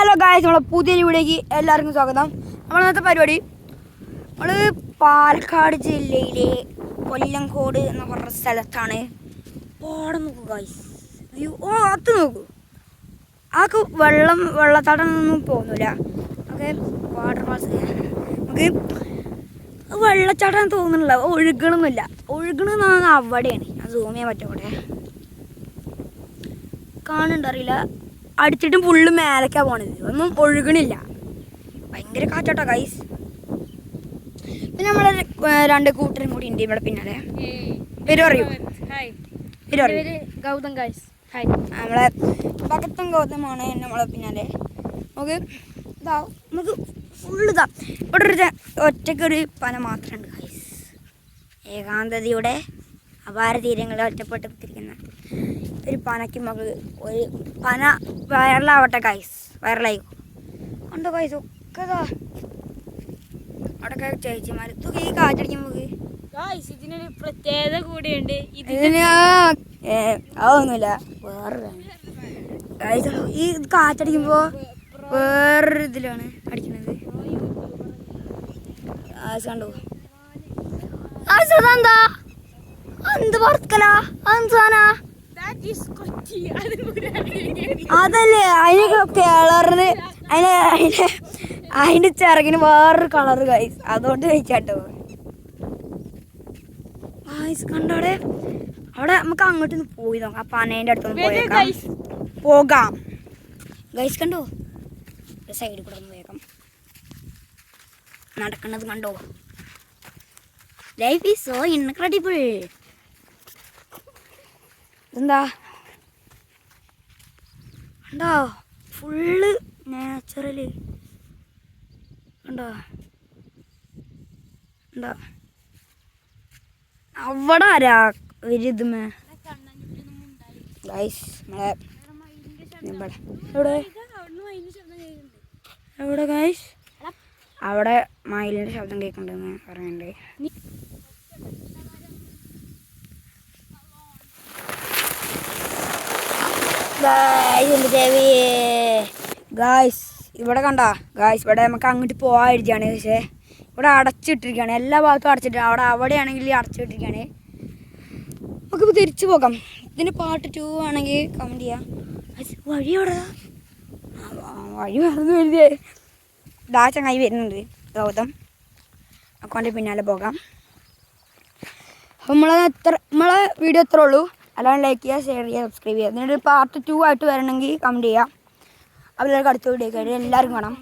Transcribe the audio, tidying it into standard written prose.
Hello guys, നമ്മളെ പുതിയൊരു വീഡിയോയ്ക്ക് എല്ലാവർക്കും സ്വാഗതം. ഇന്നത്തെ പരിപാടി നമ്മൾ പാലക്കാട് ജില്ലയിലെ കൊല്ലങ്കോട് എന്ന് പറഞ്ഞ സ്ഥലത്താണ്. പാടെ നോക്കൂ ഗായ്സ്, വ്യൂ അത് നോക്കൂ. ആൾക്ക് വെള്ളച്ചാട്ടമൊന്നും തോന്നില്ല. ഓക്കെ, വാട്ടർഫാൾസ് നമുക്ക് വെള്ളച്ചാട്ടം തോന്നുന്നില്ല, ഒഴുകണമെന്നില്ല. ഒഴുകണമെന്നാണ് അവിടെയാണ്. ഞാൻ സൂം ചെയ്യാൻ പറ്റും. അവിടെ കാണുന്നുണ്ടറിയില്ല, അടിച്ചിട്ടും ഫുള്ള് മേലേക്കാണ് പോണത്. ഒന്നും ഒഴുകണില്ല, ഭയങ്കര കാറ്റാട്ടോ ഗൈസ്. പിന്നെ നമ്മളെ രണ്ട് കൂട്ടരും കൂടി ഉണ്ട് ഇവിടെ പിന്നാലെ. പേര് പറയൂ. ഗൗതം ഗൈസ്. നമ്മളെ ഭഗത്തും ഗൗതമാണ് നമ്മളെ പിന്നാലെ. നമുക്ക് നമുക്ക് ഫുള്ള് ഇവിടെ ഒരു ഒറ്റക്കൊരു പന മാത്രമുണ്ട് ഗൈസ്. ഏകാന്തതയുടെ അപാര തീരങ്ങളിൽ ഒറ്റപ്പെട്ടിരിക്കുന്ന ഒരു പനയ്ക്ക് നമുക്ക് ഒരു പന വൈറലാവട്ടെ ഗൈസ്. വൈറലായി ഉണ്ടോ ഗൈസ്? ഒക്കെ അവിടെയൊക്കെ ചേച്ചിമാർ ഈ കാറ്റടിക്കുമ്പോൾ ഇതിനൊരു പ്രത്യേകത കൂടിയുണ്ട്. അതൊന്നുമില്ല, വേറൊരു ഗൈസ്. ഈ കാറ്റടിക്കുമ്പോൾ വേറൊരു ഇതിലാണ് അടിക്കുന്നത്. കണ്ടോ എന്താ എന്ത് പറക്കലാ? അതല്ലേ അതിന് കളറിന് അതിന്റെ ചിറകിന് വേറൊരു കളറ് ഗൈസ്. അതുകൊണ്ട് കഴിച്ചാട്ടോ ഗൈസ്. കണ്ടോടെ അവിടെ നമുക്ക് അങ്ങോട്ടൊന്ന് പോയി നോക്കാം. ആ പനേൻ്റെ അടുത്തൊന്ന് പോകാം ഗൈസ്. കണ്ടോ സൈഡിൽ കൂടെ ഒന്ന് വേഗം നടക്കുന്നത് കണ്ടോ? Life is so incredible. എന്താ കണ്ടോ? ഫുള്ള് നാച്ചുറല് കണ്ടോ? എന്താ അവിടെ ആരാ ഒരിതുമേ ഗൈസ്? നമ്മളെ എവിടെ എവിടെ ഗൈസ്? അവിടെ മയിലിൻ്റെ ശബ്ദം കേൾക്കുന്നുണ്ടെന്ന് പറയുന്നുണ്ട്. ഗായ്സ് ഇവിടെ കണ്ട ഗായ്സ്, ഇവിടെ നമുക്ക് അങ്ങോട്ട് പോകാതിരിക്കുകയാണ്. പക്ഷേ ഇവിടെ അടച്ചിട്ടിരിക്കുകയാണ്, എല്ലാ ഭാഗത്തും അടച്ചിട്ടാണ്. അവിടെയാണെങ്കിൽ അടച്ചിട്ടിരിക്കുകയാണ്. നമുക്കിപ്പോൾ തിരിച്ചു പോകാം. ഇതിന് പാർട്ട് 2 ആണെങ്കിൽ കമൻറ്റ് ചെയ്യാം. വഴി അവിടെ വഴി മറന്നു എഴുതിയേ. ചങ്ങായി വരുന്നുണ്ട് ഗൗതം. അക്കൗണ്ടിൽ പിന്നാലെ പോകാം. അപ്പം നമ്മളെ വീഡിയോ എത്ര ഉള്ളൂ. അല്ലാണ്ട് ലൈക്ക് ചെയ്യുക, ഷെയർ ചെയ്യുക, സബ്സ്ക്രൈബ് ചെയ്യുക. ഇതിനൊരു പാർട്ട് 2 ആയിട്ട് വരണമെങ്കിൽ കമൻറ്റ് ചെയ്യുക. അതിലേക്ക് അടുത്ത വീഡിയോ ആയിട്ട് എല്ലാവർക്കും കാണാം.